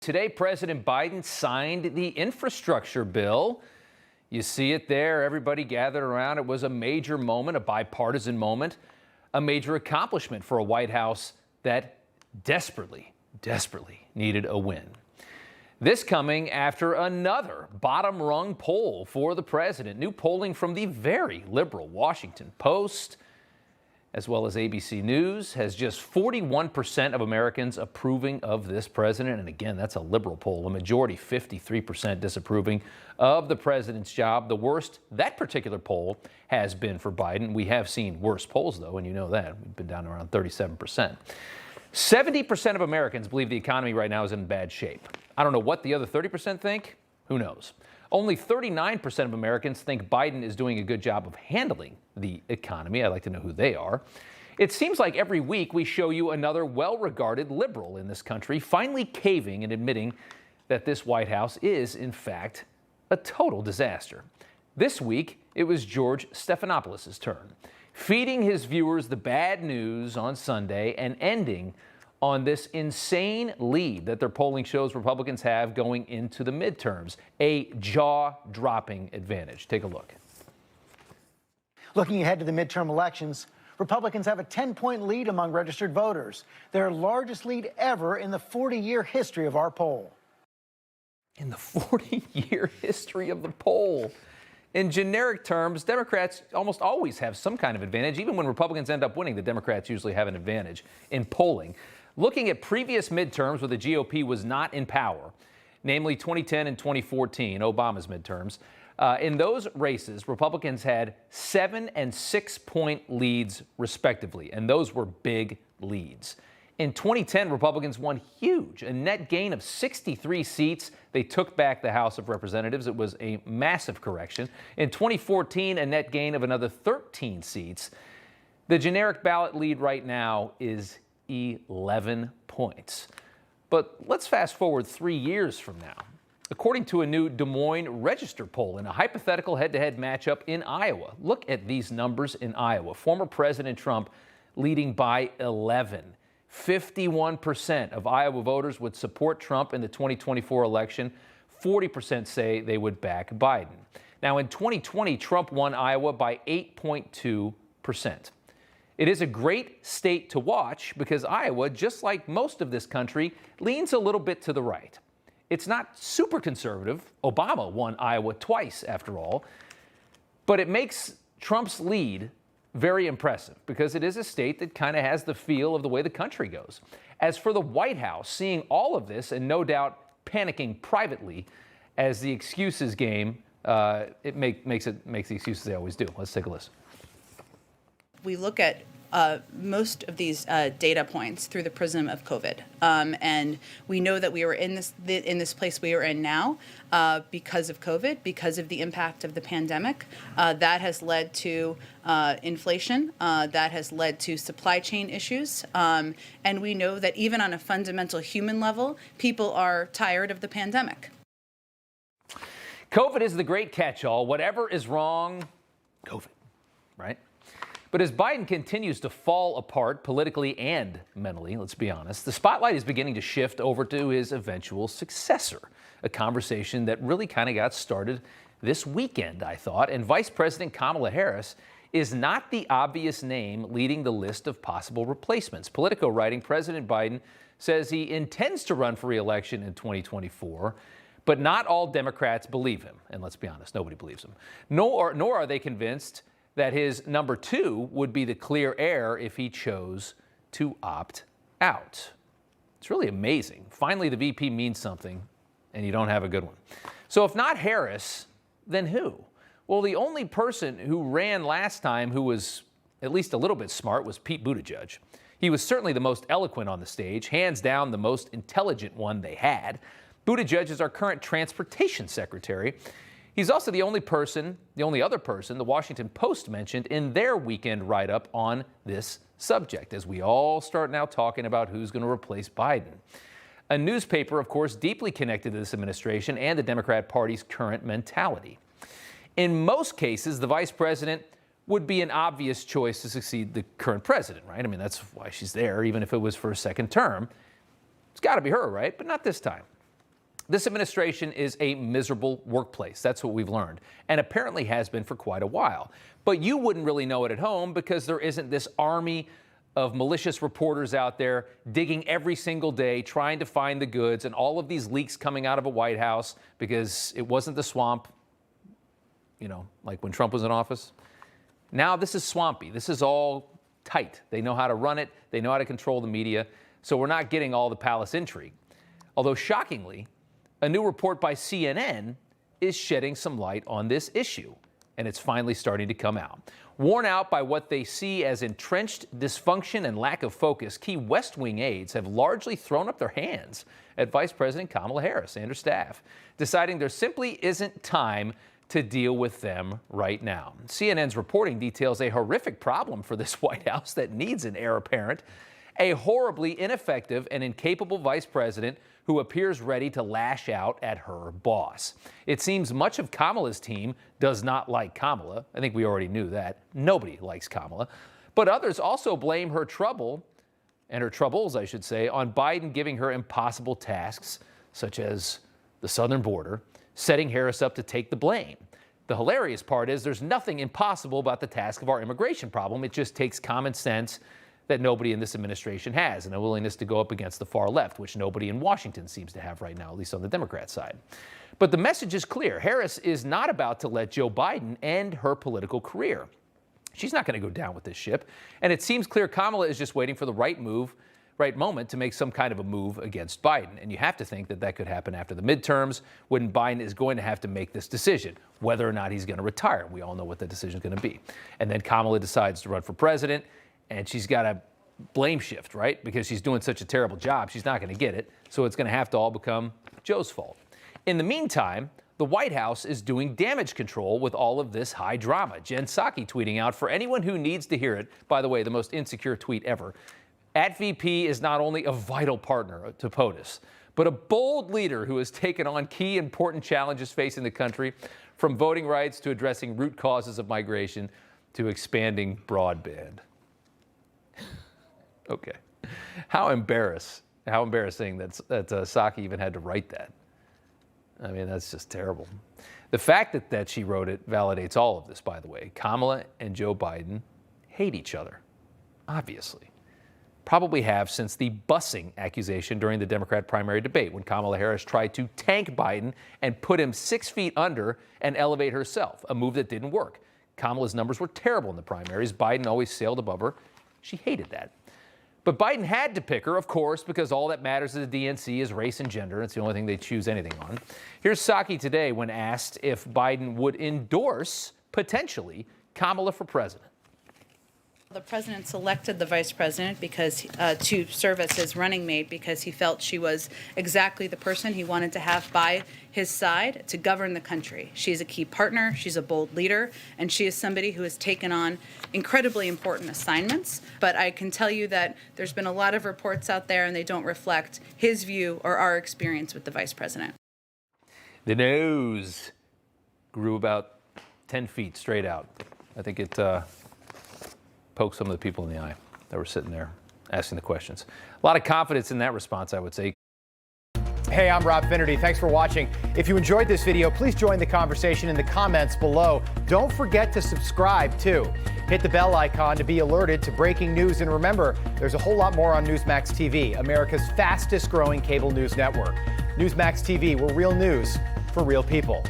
Today, President Biden signed the infrastructure bill. You see it there, everybody gathered around. It was a major moment, a bipartisan moment, a major accomplishment for a White House that desperately needed a win. This coming after another bottom-rung poll for the president. New polling from the very liberal Washington Post, as well as ABC News, has just 41% of Americans approving of this president. And again, that's a liberal poll. A majority, 53%, disapproving of the president's job. The worst that particular poll has been for Biden. We have seen worse polls, though, and you know that. We've been down around 37%. 70% of Americans believe the economy right now is in bad shape. I don't know what the other 30% think. Who knows? Only 39% of Americans think Biden is doing a good job of handling the economy. I'd like to know who they are. It seems like every week we show you another well-regarded liberal in this country finally caving and admitting that this White House is, in fact, a total disaster. This week, it was George Stephanopoulos' turn, feeding his viewers the bad news on Sunday and ending on this insane lead that their polling shows Republicans have going into the midterms, a jaw-dropping advantage. Take a look. Looking ahead to the midterm elections, Republicans have a 10-point lead among registered voters, their largest lead ever in the 40-year history of our poll. In the 40-year history of the poll. In generic terms, Democrats almost always have some kind of advantage. Even when Republicans end up winning, the Democrats usually have an advantage in polling. Looking at previous midterms where the GOP was not in power, namely 2010 and 2014, Obama's midterms, in those races, Republicans had 7- and 6-point leads respectively, and those were big leads. In 2010, Republicans won huge, a net gain of 63 seats. They took back the House of Representatives. It was a massive correction. In 2014, a net gain of another 13 seats. The generic ballot lead right now is 11 points. But let's fast forward 3 years from now. According to a new Des Moines Register poll in a hypothetical head-to-head matchup in Iowa, look at these numbers in Iowa. Former President Trump leading by 11. 51% of Iowa voters would support Trump in the 2024 election. 40% say they would back Biden. Now, in 2020, Trump won Iowa by 8.2%. It is a great state to watch because Iowa, just like most of this country, leans a little bit to the right. It's not super conservative. Obama won Iowa twice, after all. But it makes Trump's lead very impressive because it is a state that kind of has the feel of the way the country goes. As for the White House, seeing all of this and no doubt panicking privately as the excuses game, it makes the excuses they always do. Let's take a listen. We look at most of these data points through the prism of COVID, and we know that we are in this place we are in now because of COVID, because of the impact of the pandemic. That has led to inflation. That has led to supply chain issues, and we know that even on a fundamental human level, people are tired of the pandemic. COVID is the great catch-all. Whatever is wrong, COVID, right? But as Biden continues to fall apart politically and mentally, let's be honest, the spotlight is beginning to shift over to his eventual successor, a conversation that really kind of got started this weekend, I thought. And Vice President Kamala Harris is not the obvious name leading the list of possible replacements. Politico writing, President Biden says he intends to run for re-election in 2024, but not all Democrats believe him. And let's be honest, nobody believes him. Nor are they convinced that his number two would be the clear heir if he chose to opt out. It's really amazing. Finally, the VP means something, and you don't have a good one. So if not Harris, then who? Well, the only person who ran last time who was at least a little bit smart was Pete Buttigieg. He was certainly the most eloquent on the stage, hands down the most intelligent one they had. Buttigieg is our current transportation secretary. He's also the only other person the Washington Post mentioned in their weekend write-up on this subject, as we all start now talking about who's going to replace Biden. A newspaper, of course, deeply connected to this administration and the Democrat Party's current mentality. In most cases, the vice president would be an obvious choice to succeed the current president, right? I mean, that's why she's there, even if it was for a second term. It's got to be her, right? But not this time. This administration is a miserable workplace. That's what we've learned, and apparently has been for quite a while. But you wouldn't really know it at home because there isn't this army of malicious reporters out there digging every single day, trying to find the goods, and all of these leaks coming out of a White House because it wasn't the swamp, like when Trump was in office. Now this is swampy. This is all tight. They know how to run it. They know how to control the media. So we're not getting all the palace intrigue. Although shockingly, a new report by CNN is shedding some light on this issue, and it's finally starting to come out. Worn out by what they see as entrenched dysfunction and lack of focus, key West Wing aides have largely thrown up their hands at Vice President Kamala Harris and her staff, deciding there simply isn't time to deal with them right now. CNN's reporting details a horrific problem for this White House that needs an heir apparent, a horribly ineffective and incapable vice president who appears ready to lash out at her boss. It seems much of Kamala's team does not like Kamala. I think we already knew that. Nobody likes Kamala. But others also blame her troubles, I should say, on Biden giving her impossible tasks, such as the southern border, setting Harris up to take the blame. The hilarious part is there's nothing impossible about the task of our immigration problem. It just takes common sense that nobody in this administration has, and a willingness to go up against the far left, which nobody in Washington seems to have right now, at least on the Democrat side. But the message is clear. Harris is not about to let Joe Biden end her political career. She's not going to go down with this ship, and it seems clear Kamala is just waiting for the right moment to make some kind of a move against Biden. And you have to think that that could happen after the midterms, when Biden is going to have to make this decision, whether or not he's going to retire. We all know what that decision is going to be. And then Kamala decides to run for president, and she's got a blame shift, right? Because she's doing such a terrible job, she's not going to get it. So it's going to have to all become Joe's fault. In the meantime, the White House is doing damage control with all of this high drama. Jen Psaki tweeting out, for anyone who needs to hear it, by the way, the most insecure tweet ever, @VP is not only a vital partner to POTUS, but a bold leader who has taken on key important challenges facing the country, from voting rights to addressing root causes of migration to expanding broadband. Okay. How embarrassing that Psaki even had to write that. I mean, that's just terrible. The fact that she wrote it validates all of this, by the way. Kamala and Joe Biden hate each other, obviously. Probably have since the busing accusation during the Democrat primary debate, when Kamala Harris tried to tank Biden and put him 6 feet under and elevate herself, a move that didn't work. Kamala's numbers were terrible in the primaries. Biden always sailed above her. She hated that. But Biden had to pick her, of course, because all that matters to the DNC is race and gender. It's the only thing they choose anything on. Here's Psaki today when asked if Biden would endorse, potentially, Kamala for president. The president selected the vice president because to serve as his running mate, because he felt she was exactly the person he wanted to have by his side to govern the country. She's a key partner, she's a bold leader, and she is somebody who has taken on incredibly important assignments. But I can tell you that there's been a lot of reports out there, and they don't reflect his view or our experience with the vice president. The nose grew about 10 feet straight out. I think it poked some of the people in the eye that were sitting there asking the questions. A lot of confidence in that response, I would say. Hey, I'm Rob Finnerty. Thanks for watching. If you enjoyed this video, please join the conversation in the comments below. Don't forget to subscribe, too. Hit the bell icon to be alerted to breaking news. And remember, there's a whole lot more on Newsmax TV, America's fastest growing cable news network. Newsmax TV, we're real news for real people.